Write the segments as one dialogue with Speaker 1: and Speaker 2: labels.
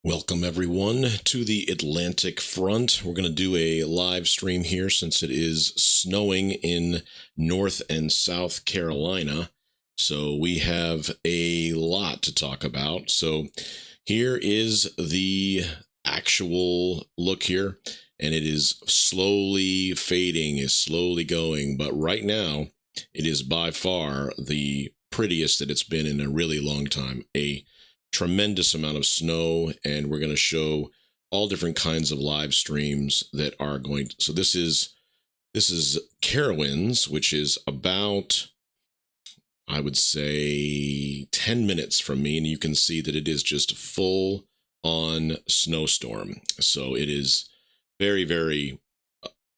Speaker 1: Welcome everyone to the Atlantic front. We're going to do a live stream here since it is snowing in North and South Carolina. So we have a lot to talk about. So here is the actual look here, and it is slowly fading, is slowly going, but right now it is by far the prettiest that it's been in a really long time. A tremendous amount of snow, and we're going to show all different kinds of live streams that are going to, so this is Carowinds, which is about, I would say, 10 minutes from me, and you can see that it is just full on snowstorm. So it is very, very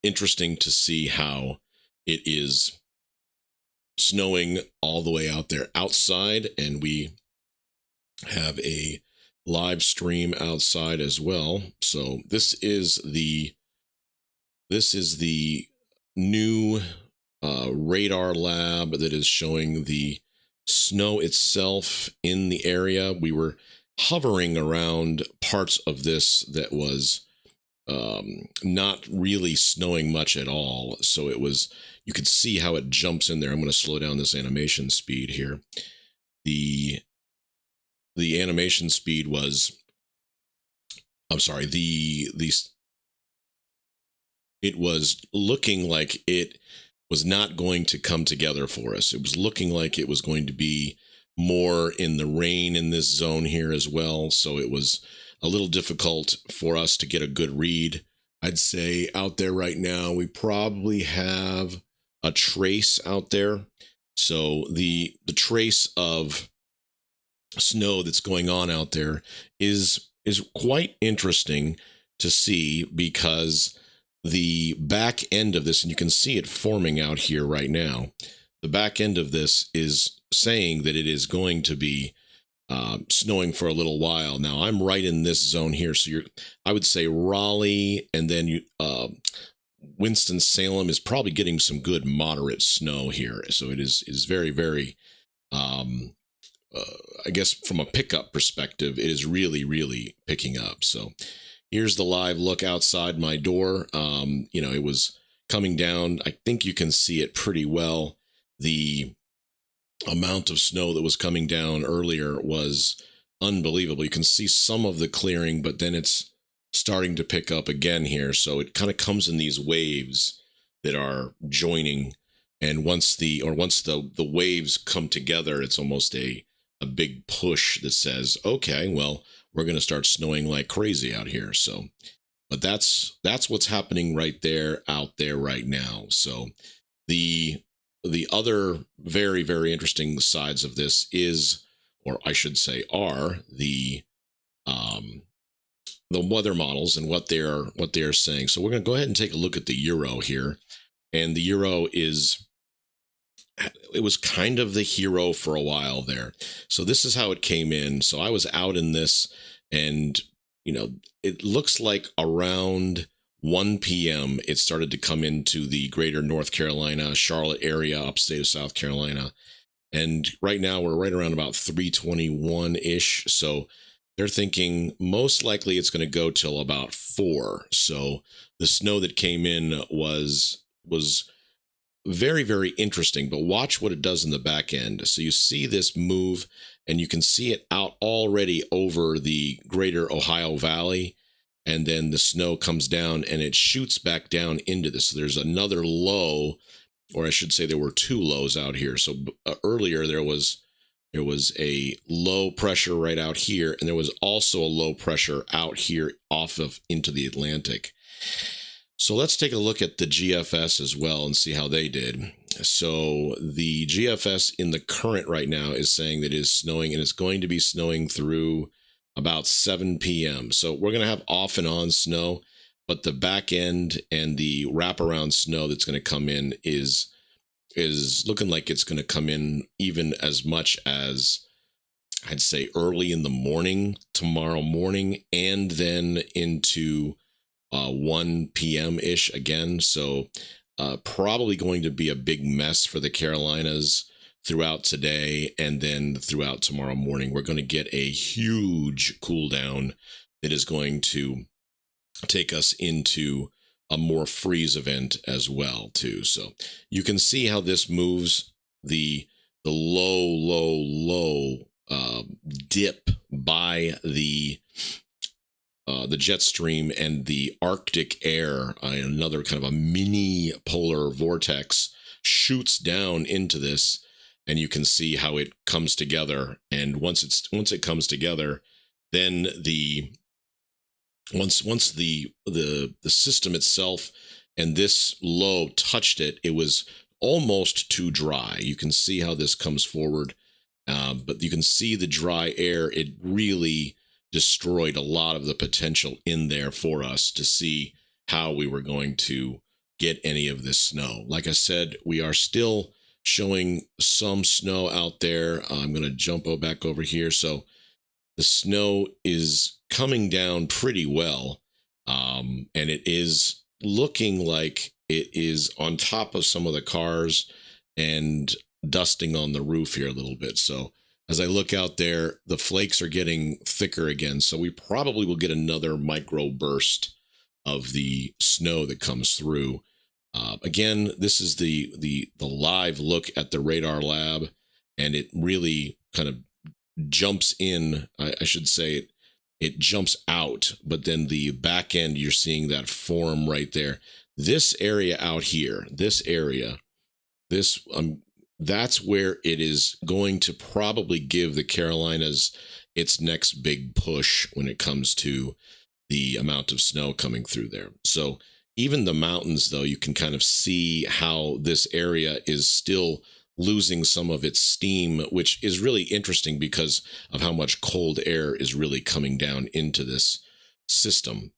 Speaker 1: interesting to see how it is snowing all the way out there outside, and we have a live stream outside as well. So this is the new radar lab that is showing the snow itself in the area. We were hovering around parts of this that was not really snowing much at all. So it was, you could see how it jumps in there. I'm going to slow down this animation speed here. The animation speed was, I'm sorry, it was looking like it was not going to come together for us. It was looking like it was going to be more in the rain in this zone here as well. So it was a little difficult for us to get a good read. I'd say out there right now, we probably have a trace out there. So the trace of snow that's going on out there is quite interesting to see, because the back end of this, and you can see it forming out here right now, the back end of this is saying that it is going to be snowing for a little while. Now I'm right in this zone here, so I would say Raleigh, and then Winston-Salem is probably getting some good moderate snow here. So it is very, very I guess from a pickup perspective, it is really, really picking up. So here's the live look outside my door. It was coming down. I think you can see it pretty well. The amount of snow that was coming down earlier was unbelievable. You can see some of the clearing, but then it's starting to pick up again here. So it kind of comes in these waves that are joining. And once the waves come together, it's almost a big push that says, okay, well, we're going to start snowing like crazy out here. So, but that's what's happening right there out there right now. So the other very, very interesting sides of this is, or I should say are, the weather models and what they're saying. So we're going to go ahead and take a look at the Euro here. And the Euro it was kind of the hero for a while there. So this is how it came in. So I was out in this, and it looks like around 1 p.m. it started to come into the greater North Carolina, Charlotte area, upstate of South Carolina. And right now we're right around about 3:21-ish. So they're thinking most likely it's going to go till about 4. So the snow that came in was very, very interesting, but watch what it does in the back end. So you see this move, and you can see it out already over the greater Ohio Valley, and then the snow comes down and it shoots back down into this. So there's another low, or I should say there were 2 lows out here. So earlier there was a low pressure right out here, and there was also a low pressure out here off of into the Atlantic. So let's take a look at the GFS as well and see how they did. So the GFS in the current right now is saying that it is snowing, and it's going to be snowing through about 7 p.m. So we're going to have off and on snow, but the back end and the wraparound snow that's going to come in is looking like it's going to come in even as much as, I'd say, early in the morning, tomorrow morning, and then into 1 p.m.-ish again. So probably going to be a big mess for the Carolinas throughout today, and then throughout tomorrow morning. We're going to get a huge cool down that is going to take us into a more freeze event as well too. So you can see how this moves the low dip by the jet stream and the Arctic air, another kind of a mini polar vortex, shoots down into this, and you can see how it comes together. And once it comes together, then once the system itself and this low touched it, it was almost too dry. You can see how this comes forward, but you can see the dry air. It really destroyed a lot of the potential in there for us to see how we were going to get any of this snow. Like I said, we are still showing some snow out there. I'm going to jump back over here. So the snow is coming down pretty well, and it is looking like it is on top of some of the cars and dusting on the roof here a little bit. So as I look out there, the flakes are getting thicker again. So we probably will get another micro burst of the snow that comes through. Again, this is the live look at the radar lab, and it really kind of jumps in. I should say it jumps out, but then the back end, you're seeing that form right there. This area out here, this area, that's where it is going to probably give the Carolinas its next big push when it comes to the amount of snow coming through there. So even the mountains, though, you can kind of see how this area is still losing some of its steam, which is really interesting because of how much cold air is really coming down into this system.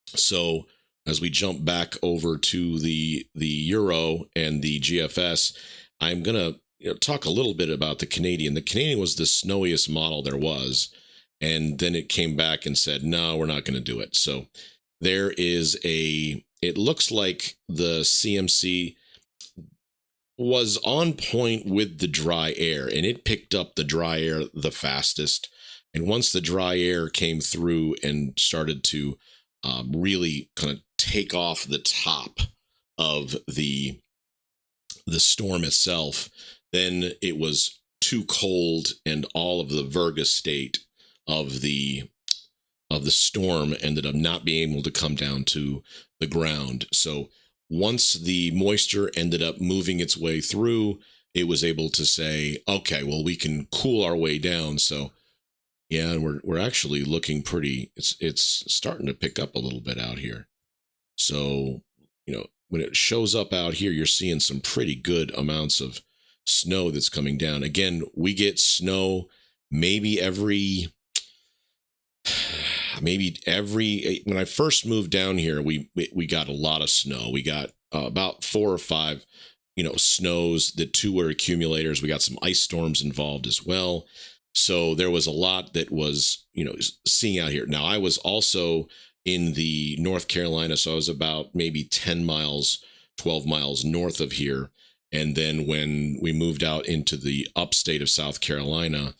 Speaker 1: So as we jump back over to the Euro and the GFS, I'm going to talk a little bit about the Canadian. The Canadian was the snowiest model there was, and then it came back and said, no, we're not going to do it. So there is it looks like the CMC was on point with the dry air, and it picked up the dry air the fastest. And once the dry air came through and started to really kind of take off the top of the storm itself, then it was too cold, and all of the Virga state of the storm ended up not being able to come down to the ground. So once the moisture ended up moving its way through, it was able to say, okay, well, we can cool our way down. So yeah, we're actually looking pretty, it's starting to pick up a little bit out here. So, when it shows up out here, you're seeing some pretty good amounts of snow that's coming down. Again, we get snow maybe every, when I first moved down here, we got a lot of snow. We got about 4 or 5, snows. The 2 were accumulators. We got some ice storms involved as well. So there was a lot that was, seeing out here. Now, I was also in the North Carolina, so I was about maybe 10 miles, 12 miles north of here. And then when we moved out into the upstate of South Carolina,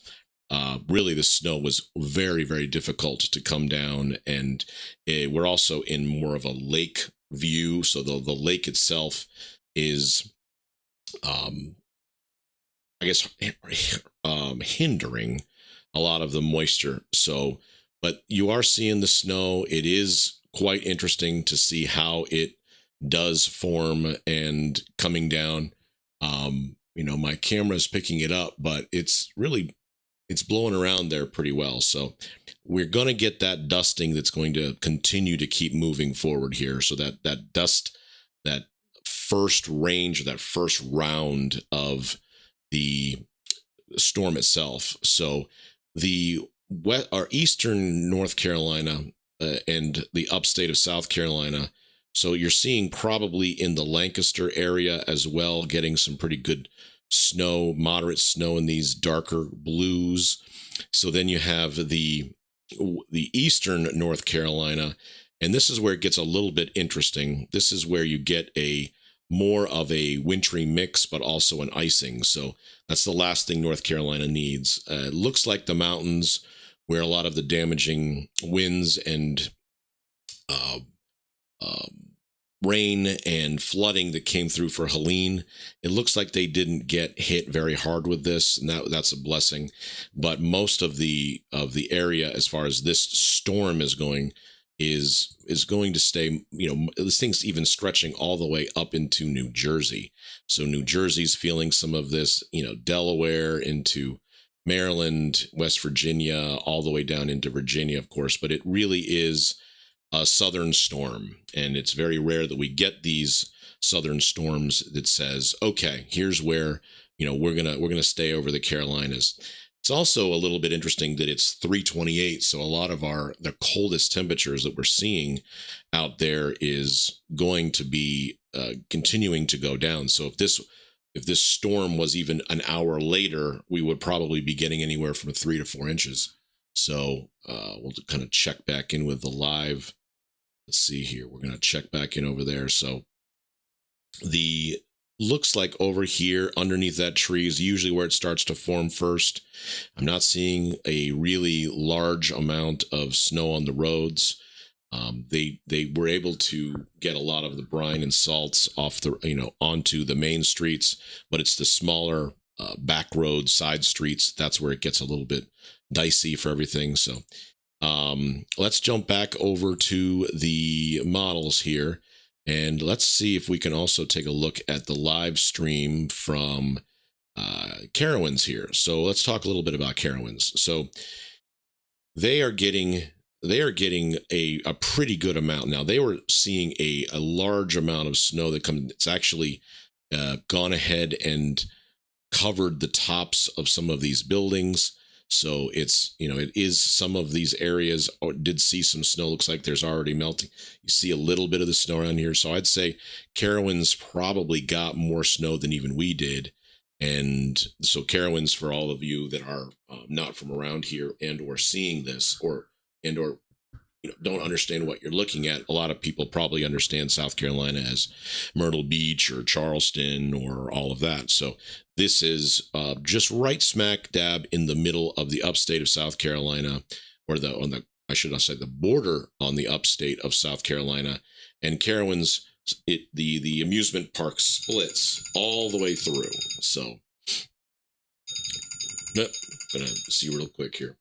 Speaker 1: really the snow was very, very difficult to come down. And we're also in more of a lake view. So the lake itself is, I guess, hindering a lot of the moisture. So, but you are seeing the snow. It is quite interesting to see how it does form and coming down. My camera is picking it up, but it's blowing around there pretty well. So we're going to get that dusting that's going to continue to keep moving forward here. So that dust, that first range, or that first round of the storm itself. So our eastern North Carolina and the upstate of South Carolina. So you're seeing probably in the Lancaster area as well, getting some pretty good snow, moderate snow in these darker blues. So then you have the eastern North Carolina, and this is where it gets a little bit interesting. This is where you get more of a wintry mix, but also an icing. So that's the last thing North Carolina needs. It looks like the mountains where a lot of the damaging winds and uh, um, rain and flooding that came through for Helene. It looks like they didn't get hit very hard with this, and that's a blessing. But most of the area, as far as this storm is going, is going to stay. This thing's even stretching all the way up into New Jersey. So New Jersey's feeling some of this. Delaware into Maryland, West Virginia, all the way down into Virginia, of course. But it really is a southern storm, and it's very rare that we get these southern storms that says, okay, here's where we're gonna stay over the Carolinas. It's also a little bit interesting that it's 328, so a lot of the coldest temperatures that we're seeing out there is going to be continuing to go down. So if this storm was even an hour later, we would probably be getting anywhere from 3 to 4 inches. So we'll kind of check back in with the live. Let's see here. We're going to check back in over there. So looks like over here underneath that tree is usually where it starts to form first. I'm not seeing a really large amount of snow on the roads. They were able to get a lot of the brine and salts off onto the main streets, but it's the smaller back roads, side streets. That's where it gets a little bit dicey for everything. So let's jump back over to the models here, and let's see if we can also take a look at the live stream from Carowinds here. So let's talk a little bit about Carowinds. So they are getting a pretty good amount now. They were seeing a large amount of snow that comes. It's actually gone ahead and covered the tops of some of these buildings. So it is some of these areas did see some snow. Looks like there's already melting. You see a little bit of the snow around here. So I'd say Carowinds probably got more snow than even we did. And so Carowinds, for all of you that are not from around here and or seeing this or don't understand what you're looking at, a lot of people probably understand South Carolina as Myrtle Beach or Charleston or all of that. So this is just right smack dab in the middle of the upstate of South Carolina, or I should say the border on the upstate of South Carolina. And Carowinds, the amusement park splits all the way through. So I'm gonna see real quick here.